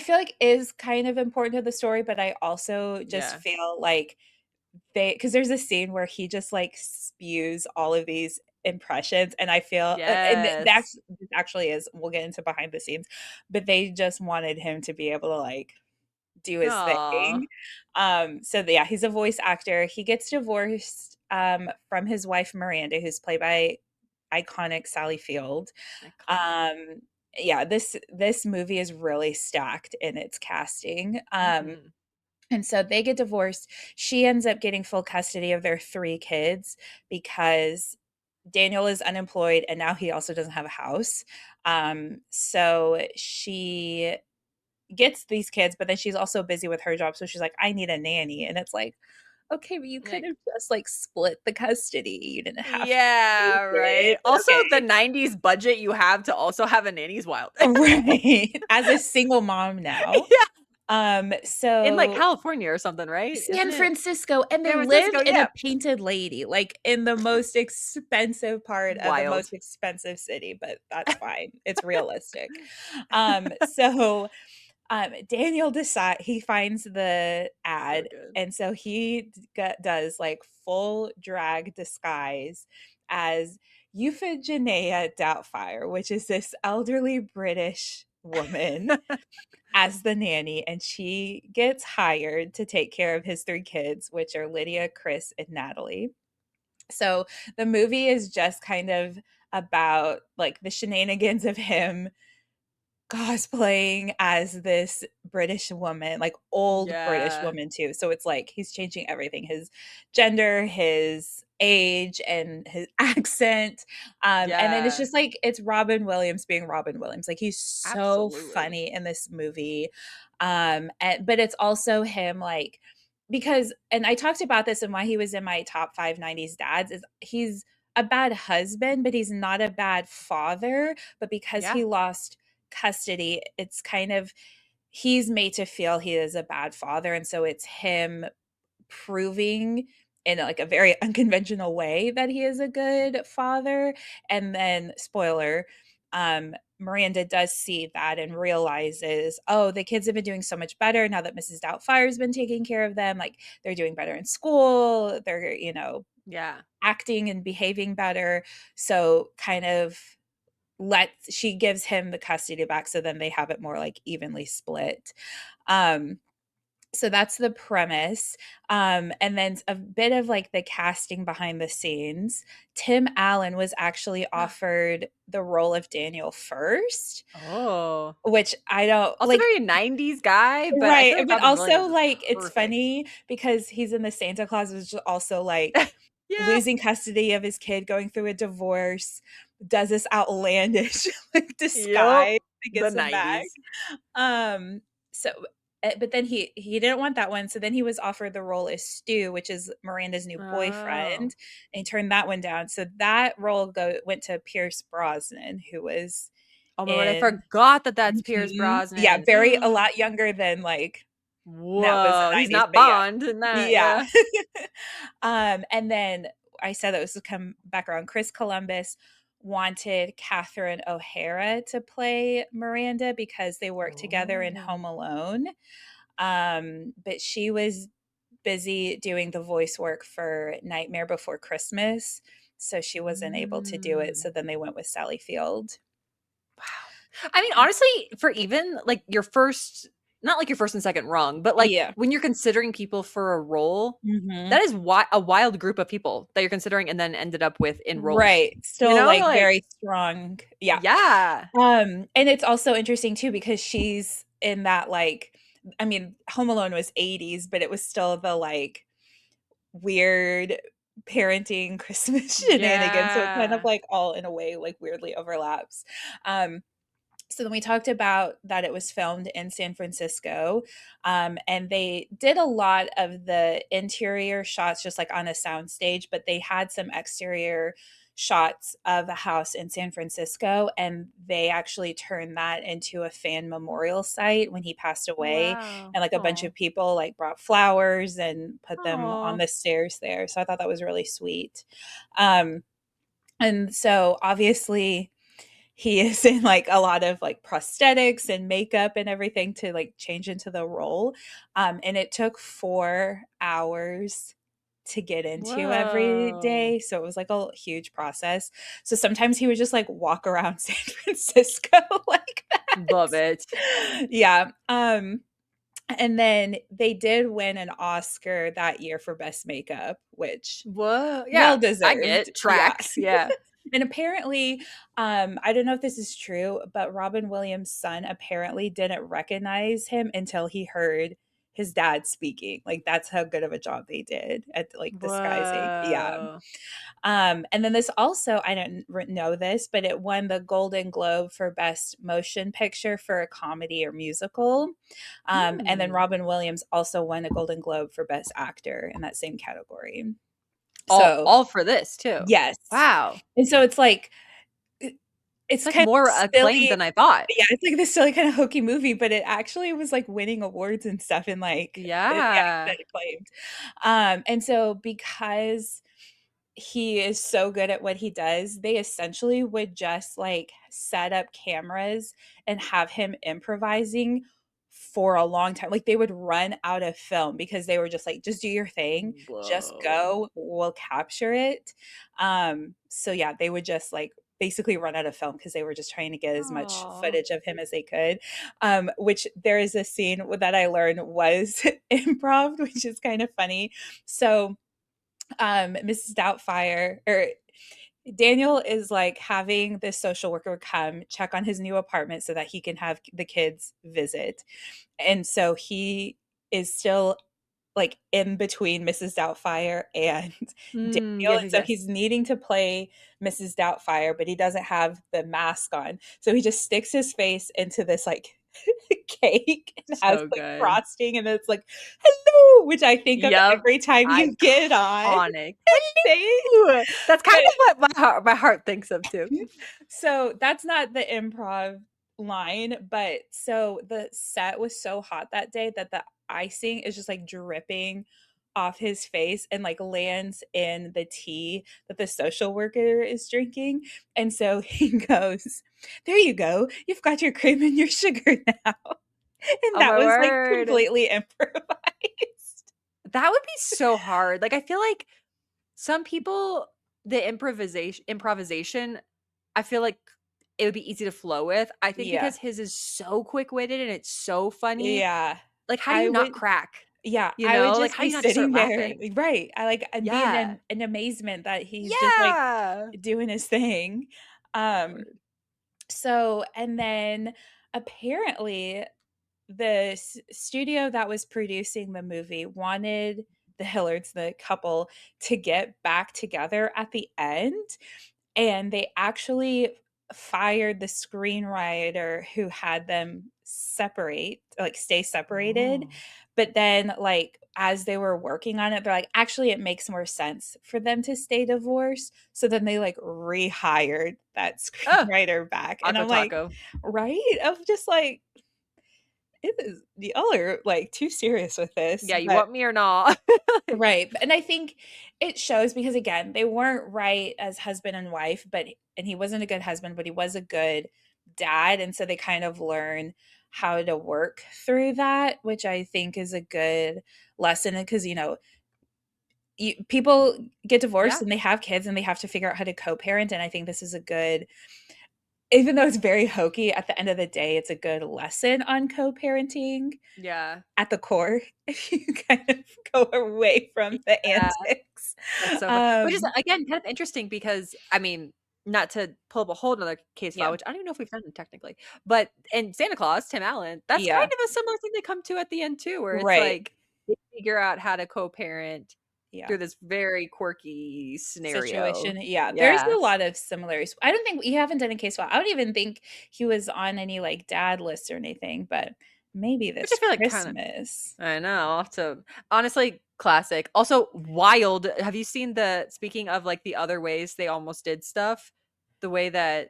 feel like is kind of important to the story, but I also just Yeah. feel like because there's a scene where he just like spews all of these impressions, and I feel and Yes. this actually is we'll get into behind the scenes, but they just wanted him to be able to like do his Aw. thing. So yeah, he's a voice actor. He gets divorced from his wife Miranda, who's played by iconic Sally Field. Iconic. Um, yeah, this movie is really stacked in its casting. Mhm. And so they get divorced. She ends up getting full custody of their 3 kids because Daniel is unemployed and now he also doesn't have a house. So she gets these kids, but then she's also busy with her job. So she's like, I need a nanny. And it's like, okay, but you could Like, have just like split the custody. You didn't have to yeah, do right. it. Also, the Okay. 90s budget you have to also have a nanny's wild. Right. As a single mom now. Yeah. In, like, So California or something, right? San Isn't it? Francisco, and they San live Francisco, in a yeah. Painted Lady, like, in the most expensive part of the Wild. most expensive city, but that's fine. It's realistic. So, Daniel decide he finds the So ad, good. and so he does, like, full drag disguise as Euphigenia Doubtfire, which is this elderly British woman as the nanny, and she gets hired to take care of his 3 kids, which are Lydia, Chris, and Natalie. So the movie is just kind of about like the shenanigans of him cosplaying as this British woman, like old British Yeah. woman too. So it's like he's changing everything, his gender, his age, and his accent. And then it's Yeah. just like it's Robin Williams being Robin Williams. Like he's so Absolutely. funny in this movie. But it's also him like because and I talked about this and why he was in my top 5 90s dads is he's a bad husband, but he's not a bad father. But because Yeah. he lost custody, it's kind of he's made to feel he is a bad father, and so it's him proving in like a very unconventional way that he is a good father. And then spoiler, Miranda does see that and realizes, oh, the kids have been doing so much better now that Mrs. Doubtfire's been taking care of them. Like they're doing better in school, they're Yeah. acting and behaving better. So kind of she gives him the custody back, so then they have it more like evenly split. Um, so that's the premise. And then a bit of like the casting behind the scenes. Tim Allen was actually offered the role of Daniel first, Oh. which I don't Also like. very 90's guy, but I Right, feel like but Robin Williams also, is like, it's perfect. funny because he's in the Santa Claus is also, like, Yeah. losing custody of his kid, going through a divorce, does this outlandish, like, Yep. disguise to The get some back. 90's. Um, so but then he didn't want that one, so then he was offered the role as Stu, which is Miranda's new boyfriend, Oh. and he turned that one down, so that role went to Pierce Brosnan, who was Oh my word, I in forgot that that's Pierce Mhm. Yeah, Brosnan. very a lot younger than, like, that was Whoa, he's the 90s, not but yeah. Bond in that, Yeah. yeah. And then I said that was to come back around. Chris Columbus wanted Catherine O'Hara to play Miranda because they worked together in Home Oh. Alone. But she was busy doing the voice work for Nightmare Before Christmas, so she wasn't able to do it, Mm. so then they went with Sally Field. Wow. I mean, honestly, for even, like, your first not like your first and second rung, but, like, Yeah. when you're considering people for a role, Mhm. that is a wild group of people that you're considering and then ended up with in roles. Right. You Still, know? like, Like very strong. Yeah. yeah. And it's also interesting too because she's in that, like I mean, Home Alone was '80s, but it was still the, like, weird parenting Christmas shenanigans, so it kind of, Yeah. like, all in a way, like, weirdly overlaps. Um, so then we talked about that it was filmed in San Francisco, and they did a lot of the interior shots just like on a sound stage, but they had some exterior shots of a house in San Francisco, and they actually turned that into a fan memorial site when he passed Oh, away. wow. And like a bunch Oh. of people like brought flowers and put them on Oh. the stairs there. So I thought that was really sweet. Um, and so obviously he is in like a lot of like prosthetics and makeup and everything to like change into the role. And it took 4 hours to get into every Whoa. day. So it was like a huge process. So sometimes he would just like walk around San Francisco like Love it. that. Yeah. And then they did win an Oscar that year for best makeup, which Whoa. well Yeah, I deserved. get Yeah. tracks, yeah. And apparently, I don't know if this is true, but Robin Williams' son apparently didn't recognize him until he heard his dad speaking. Like that's how good of a job they did at like disguising. Yeah. Whoa. And then this also, I didn't know this, but it won the Golden Globe for Best Motion Picture for a comedy or musical. And then Hmm. Robin Williams also won a Golden Globe for Best Actor in that same category. All So, all for this too. yes. Wow. And so it's like, It's, it's like, kind of more acclaimed silly. than I thought. Yeah, it's like this silly kind of hokey movie, but it actually was, like, winning awards and stuff and, like, yeah, it's Yeah. been acclaimed. And so because he is so good at what he does, they essentially would just, like, set up cameras and have him improvising for a long time. Like, they would run out of film because they were just like, "Just do your thing. Just Whoa. go. We'll capture it." So yeah, they would just, like, basically run out of film because they were just trying to get as much Aw. footage of him as they could. Which there is a scene that I learned was improv, which is kind of funny. So Mrs. Doubtfire or Daniel is like having this social worker come check on his new apartment so that he can have the kids visit. And so he is still like in between Mrs. Doubtfire and Mm, Daniel. yes, And yes, so yes. he's needing to play Mrs. Doubtfire, but he doesn't have the mask on. So he just sticks his face into this like cake and has So like good. frosting and it's like, hello, which I think of Yep. every time you get on. Iconic. Say, Hello! That's kind but of what my heart thinks of too. so that's not the improv line, but so the set was so hot that day that the icing is just like dripping off his face and like lands in the tea that the social worker is drinking. And so he goes, "There you go. You've got your cream and your sugar now." And Oh that my was like word. completely improvised. That would be so hard. Like, I feel like some people, the improvisation, I feel like it would be easy to flow with. I think Yeah. because his is so quick-witted and it's so funny, Yeah. like, how do I you not would crack? yeah, You I would know? Like, just how do be you not just start sitting there laughing? right, I, like I'd be Yeah. in amazement that he's just, like, Yeah. doing his thing. Um, Lord. so and then apparently the studio that was producing the movie wanted the Hillards, the couple, to get back together at the end, and they actually fired the screenwriter who had them separate, like stay separated. Oh. But then, like, as they were working on it, they're like, actually, it makes more sense for them to stay divorced. So then they like rehired that Oh, screenwriter back. And taco I'm like, taco. right? I'm just like, it is y'all are like too serious with this. Yeah, you But want me or not? right. And I think it shows because again, they weren't right as husband and wife, but and he wasn't a good husband, but he was a good dad. And so they kind of learn how to work through that, which I think is a good lesson. Because, you know, people get divorced Yeah, and they have kids and they have to figure out how to co-parent. And I think this is a good, even though it's very hokey, at the end of the day, it's a good lesson on co-parenting yeah, at the core, if you kind of go away from the yeah. antics. That's so fun. Which is, Um, again, kind of interesting because, I mean, not to pull up a whole another case file, yeah, which I don't even know if we've done it technically, but in Santa Claus, Tim Allen, that's kind yeah, of a similar thing they come to at the end too, where it's right, like they figure out how to co-parent yeah. through this very quirky scenario. Situation, yeah, there's a Yes. lot of similarities. I don't think we haven't done a case file. I don't even think he was on any, like, dad list or anything, but maybe Which I this feel like kind of, Christmas. I know, I'll have to, honestly, classic. Also, wild. Have you seen speaking of like the other ways they almost did stuff? The way that,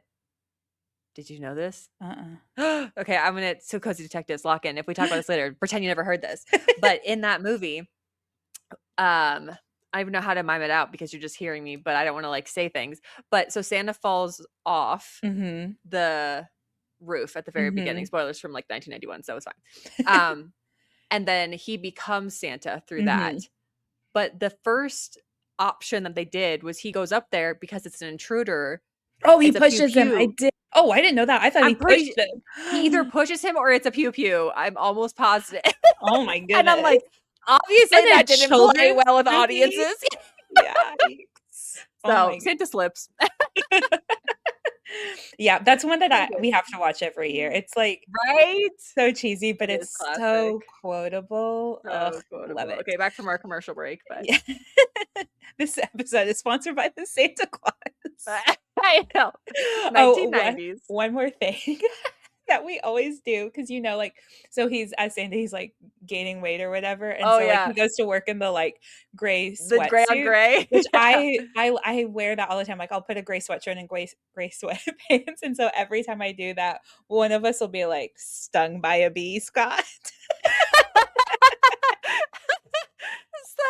did you know this? Uh-uh. Okay, I'm gonna, so cozy detectives, lock in. If we talk about this later, pretend you never heard this. But in that movie, I don't even know how to mime it out because you're just hearing me, but I don't want to like say things. But so Santa falls off Mhm, the roof at the very beginning. mhm. Spoilers from like 1991, so it's fine. Um, and then he becomes Santa through Mhm. that. But the first option that they did was he goes up there because it's an intruder. Oh, he It's a pew pushes him, I pew. did oh, I didn't know that, I thought he I'm pretty pushed he either him. pushes him or it's a pew pew. I'm almost positive. Oh my And I'm goodness. like, obviously And a that didn't play children's well with movie? audiences. Yikes. Oh So my Santa slips. yeah, that's one that So I good. we have to watch every year. It's, like, Right? so cheesy, but It is it's classic. so quotable. Ugh, So love quotable. it. Okay, back from our commercial break, but Yeah. This episode is sponsored by the Santa Claus. I know. Oh, one 1990s. one more thing that we always do because like so he's as Santa, he's, like, gaining weight or whatever, and Oh so, like, yeah. he goes to work in the, like, gray The gray on sweatsuit, gray. which Yeah. I wear that all the time, like, I'll put a gray sweatshirt and gray sweatpants, and so every time I do that, one of us will be, like, "Stung by a bee, Scott." So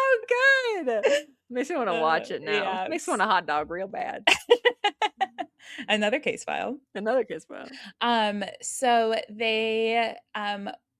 good. Makes me wanna watch it now. Yeah, Makes me want a hot dog real bad. another case file. Another kiss well. So they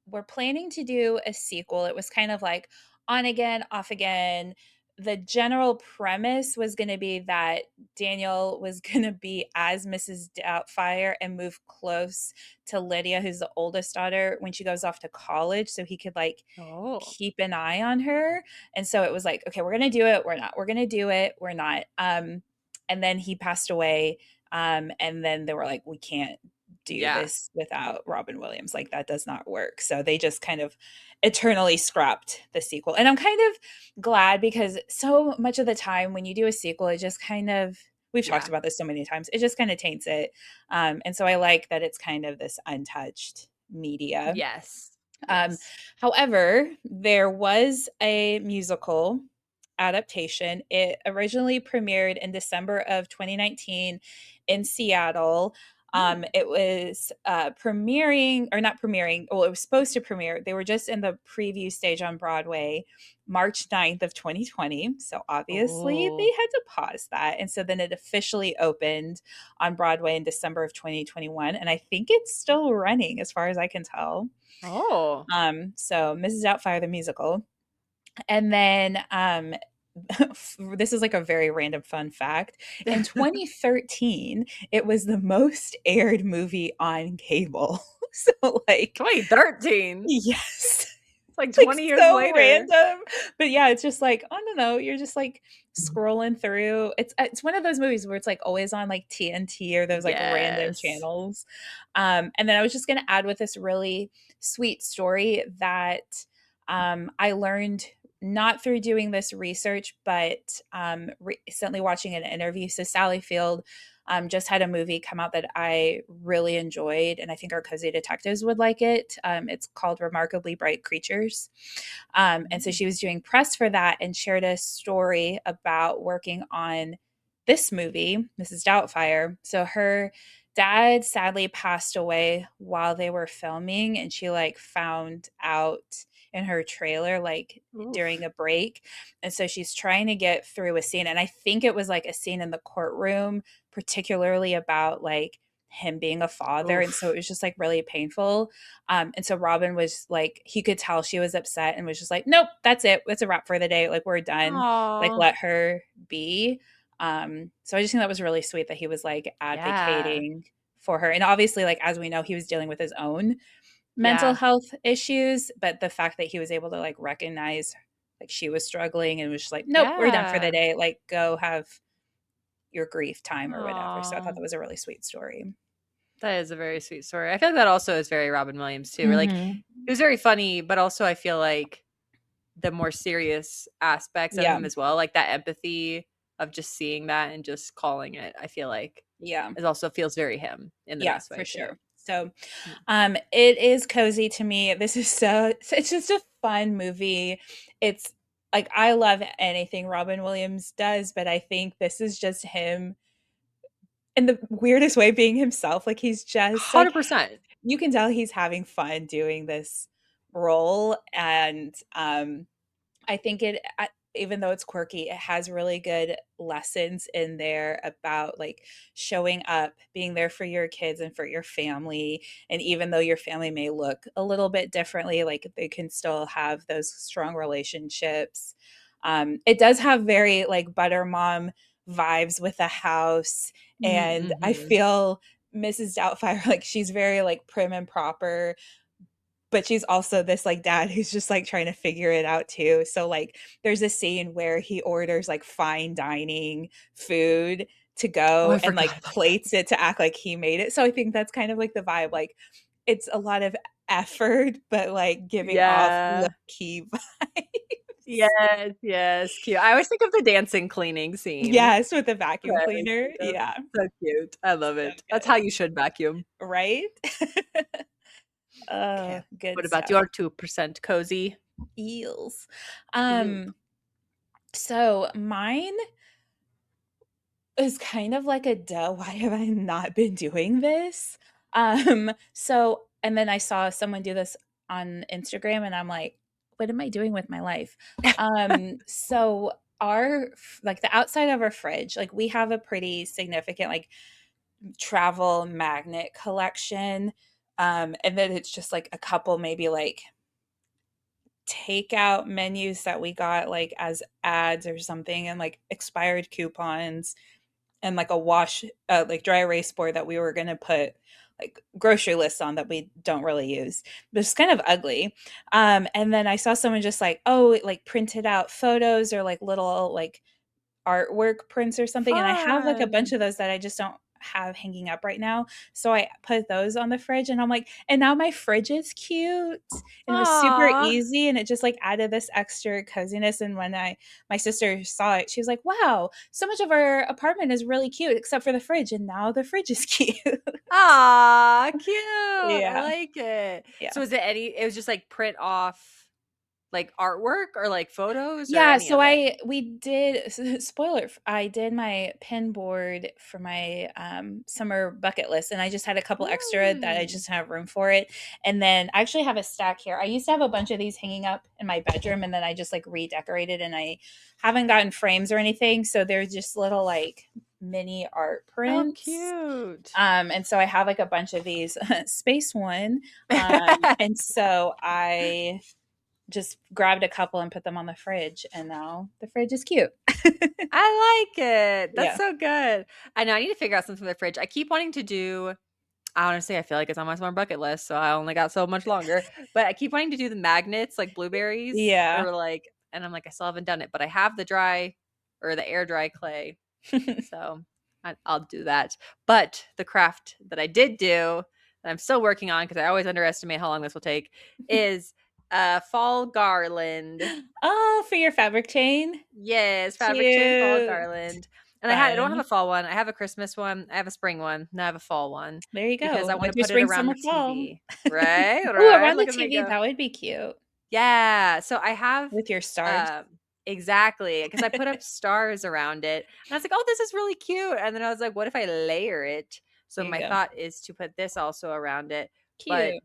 were planning to do a sequel. It was kind of like on again, off again. The general premise was going to be that Daniel was going to be as Mrs. Doubtfire and move close to Lydia, who's the oldest daughter, when she goes off to college, so he could like Oh. keep an eye on her. And so it was like, okay, we're going to do it. We're not. We're going to do it. We're not. And then he passed away, and then they were like, we can't do Yeah. this without Robin Williams. Like, that does not work. So they just kind of eternally scrapped the sequel. And I'm kind of glad because so much of the time when you do a sequel, it just kind of, we've talked Yeah. about this so many times, it just kind of taints it. And so I like that it's kind of this untouched media. Yes. Um, Yes. However, there was a musical adaptation. It originally premiered in December of 2019 in Seattle. Mm. It was premiering, or not premiering, well, it was supposed to premiere. They were just in the preview stage on Broadway March 9th of 2020. So obviously they Oh. had to pause that. And so then it officially opened on Broadway in December of 2021. And I think it's still running as far as I can tell. Oh. So Mrs. Doubtfire the musical. And then this is like a very random fun fact. In 2013, it was the most aired movie on cable. So like 2013. yes. It's like Like 20 years so later. random. But yeah, it's just like, I don't know, you're just like scrolling through. It's one of those movies where it's like always on like TNT or those like random Yes. channels. And then I was just gonna add with this really sweet story that I learned not through doing this research, but recently watching an interview. So Sally Field just had a movie come out that I really enjoyed, and I think our cozy detectives would like it. It's called Remarkably Bright Creatures. And so she was doing press for that and shared a story about working on this movie, Mrs. Doubtfire. So her dad sadly passed away while they were filming, and she like found out in her trailer like during Oof. a break. And so she's trying to get through a scene, and I think it was like a scene in the courtroom, particularly about like him being a father, and so it Oof. was just like really painful. And so Robin was like, he could tell she was upset and was just like, nope, that's it, it's a wrap for the day, like we're done, like Aw. let her be. So I just think that was really sweet that he was like Yeah. advocating for her, and obviously like as we know he was dealing with his own mental Yeah. health issues, but the fact that he was able to like recognize like she was struggling and was just like, nope, we're done for the Yeah. day, like go have your grief time or whatever. So I thought Aw. that was a really sweet story. That is a very sweet story. I feel like that also is very Robin Williams too. Where like Mhm. it was very funny, but also I feel like the more serious aspects of Yeah. him as well, like that empathy of just seeing that and just calling it, I feel like Yeah. it also feels very him in the Yeah, best for way too. sure. So, Mm. it is cozy to me. This is it's just a fun movie. It's like I love anything Robin Williams does, but I think this is just him in the weirdest way being himself. Like he's just like 100%. you can tell he's having fun doing this role, and I think even though it's quirky, it has really good lessons in there about like showing up, being there for your kids and for your family. And even though your family may look a little bit differently, like they can still have those strong relationships. It does have very like butter mom vibes with the house. And I Mhm. feel Mrs. Doubtfire, like she's very like prim and proper, but she's also this like dad who's just like trying to figure it out too. So like there's a scene where he orders like fine dining food to Oh, go I and forgot like about that. plates it to act like he made it. So I think that's kind of like the vibe. Like it's a lot of effort, but like giving off low Yeah. key vibes. Yes, yes, cute. I always think of the dancing cleaning scene. Yes, with the vacuum Very cleaner. cute. Yeah, So cute. I love so it. That's how good. you should vacuum. Right? Okay. Good What about stuff. your 2% cozy? Eels. You. Um, so mine is kind of like a duh, why have I not been doing this? So and then I saw someone do this on Instagram and I'm like, what am I doing with my life? So like the outside of our fridge, like we have a pretty significant like travel magnet collection. And then it's just like a couple maybe like takeout menus that we got like as ads or something and like expired coupons and like a wash like dry erase board that we were going to put like grocery lists on that we don't really use, but it's kind of ugly. And then I saw someone just like, oh, it, like printed out photos or like little like artwork prints or something, and I have like a bunch Fun. of those that I just don't have hanging up right now. So I put those on the fridge and I'm like, and now my fridge is cute. And it was super Aw. easy and it just like added this extra coziness. And when I my sister saw it, she was like, wow, so much of our apartment is really cute except for the fridge. And now the fridge is cute. Aw, cute. I Yeah. like it. Yeah. So was it was just like print off like artwork or like photos or Yeah, any so of it? we did spoiler, I did my pin board for my, summer bucket list, and I just had a couple extra that I Mm. just have room for it, and then I actually have a stack here. I used to have a bunch of these hanging up in my bedroom, and then I just, like, redecorated, and I haven't gotten frames or anything, so they're just little, like, mini art Oh, prints, cute. and so I have, like, a bunch of these, Space One, and so I just grabbed a couple and put them on the fridge, and now the fridge is cute. I like it. That's Yeah. so good. I know I need to figure out something for the fridge. I keep wanting to do honestly, I feel like it's on my summer bucket list, so I only got so much longer. But I keep wanting to do the magnets like blueberries Yeah. or like and I'm like I still haven't done it, but I have the dry or the air dry clay. So I'll do that. But the craft that I did do that I'm still working on because I always underestimate how long this will take is a fall garland. Oh, for your fabric chain? Yes, fabric chain fall Cute. garland. And I don't have a Fun. fall one. I have a Christmas one. I have a spring one. And I have a fall one There you because go. I want to Winter, put it spring, around summer, the fall. TV. Right? Ooh, Right. around the Look at me TV, go. that would be cute Yeah. So I have with your stars. um exactly because I put up stars around it. And I was like, "Oh, this is really cute." And then I was like, "What if I layer it?" So There you my go. thought is to put this also around it. But Cute.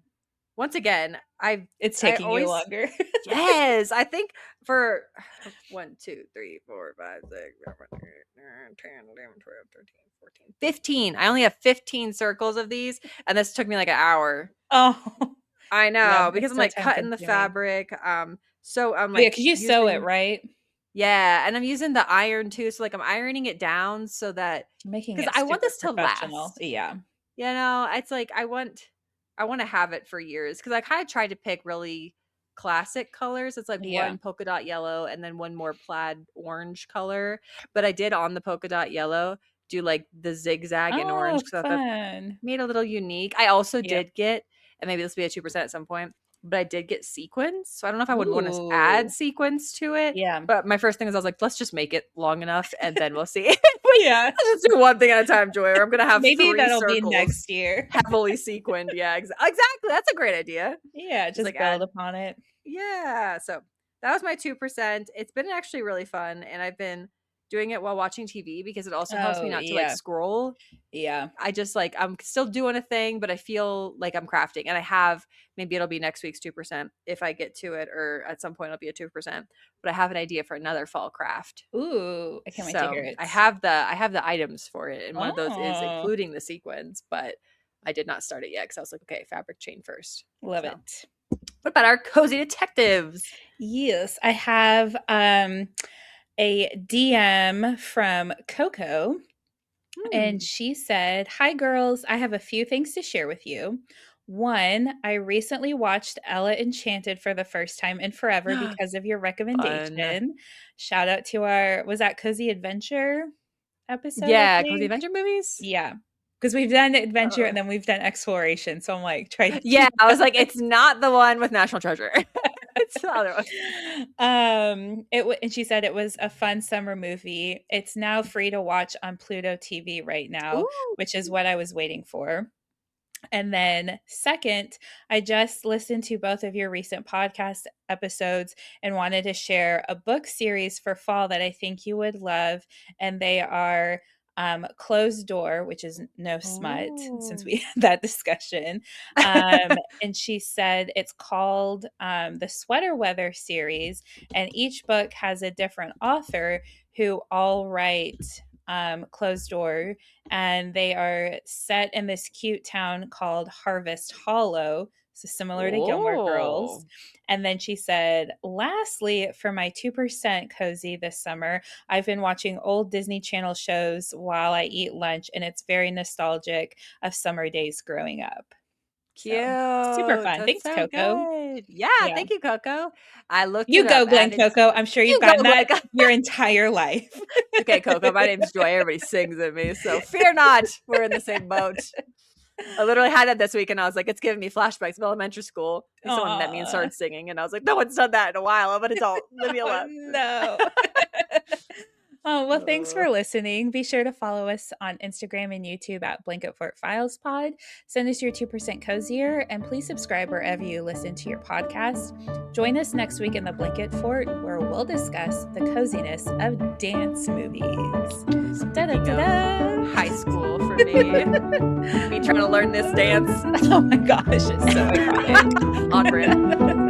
once again, It's I taking you always longer. yes, I think for 1, 2, 3, 4, 5, 6, 7, 8, 9, 10, 11, 12, 13, 14, 15. I only have 15 circles of these, and this took me like an hour. Oh, I yeah, know because it's I'm so like time cutting the consuming. fabric. So I'm Oh, yeah, like because you sew it, using right? yeah, and I'm using the iron too. So like I'm ironing it down so that Making because it I want super this to professional. last. Yeah. You know, it's like I want to have it for years because I kind of tried to pick really classic colors. It's like Yeah. one polka dot yellow and then one more plaid orange color. But I did on the polka dot yellow do like the zigzag in Oh, orange because I thought that fun. made it a little unique. I also Yep. did get, and maybe this will be a 2% at some point, but I did get sequins. So I don't know if I would want to add Ooh. sequins to it. Yeah. But my first thing is I was like, let's just make it long enough and then we'll see. Yeah. Let's just do one thing at a time, Joy. Or I'm gonna have Maybe 3 that'll be circles next year. heavily sequined. Yeah, exactly. That's a great idea. Yeah, Just just like build add, upon it. yeah. So that was my 2%. It's been actually really fun, and I've been doing it while watching TV because it also helps me Oh, not to like yeah. scroll. Yeah. I just like I'm still doing a thing, but I feel like I'm crafting, and I have maybe it'll be next week's 2% if I get to it, or at some point it'll be a 2%. But I have an idea for another fall craft. Ooh, I can't wait to hear So it. I have the items for it, and one of those is Oh, including the sequins, but I did not start it yet because I was like, okay, fabric chain first. love So, it. what about our cozy detectives? Yes, I have a DM from Coco, and Hmm. she said, "Hi girls, I have a few things to share with you. One, I recently watched Ella Enchanted for the first time in forever because of your Fun. recommendation. Shout out to our was that Cozy Adventure episode, I Yeah, cozy think? adventure movies. Yeah. Because we've done adventure and Oh, then we've done exploration. So I'm like trying to yeah. keep I was like, it's balance. not the one with National Treasure. It's the other one. And she said it was a fun summer movie. It's now free to watch on Pluto TV right now, Ooh. which is what I was waiting for. And then, second, I just listened to both of your recent podcast episodes and wanted to share a book series for fall that I think you would love. And they are Closed Door, which is no smut, since Oh. we had that discussion. And she said it's called the Sweater Weather series. And each book has a different author who all write Closed Door, and they are set in this cute town called Harvest Hollow. So similar to Gilmore Girls. Oh. And then she said, lastly, for my 2% cozy this summer, I've been watching old Disney Channel shows while I eat lunch, and it's very nostalgic of summer days growing up. So super Cute. fun. That's Thanks, so Coco. good. Yeah, Yeah. thank you, Coco. I looked it You up go, Glen and it's Coco. I'm sure you've you go gotten that like your entire life. okay, Coco. My name's Joy. Everybody sings at me, so fear not. We're in the same boat. I literally had that this week, and I was like, it's giving me flashbacks of elementary school. Like someone met me and Aw. started singing, and I was like, no one's done that in a while. I'm an adult. Leave me Oh, alone. no. Oh, well, thanks Oh. for listening. Be sure to follow us on Instagram and YouTube at Blanket Fort Files Pod. Send us your 2% cozier, and please subscribe wherever you listen to your podcast. Join us next week in the Blanket Fort, where we'll discuss the coziness of dance movies. Speaking of Da-da-da-da. high school for me trying to learn this dance Oh my gosh, it's so iconic. on brand.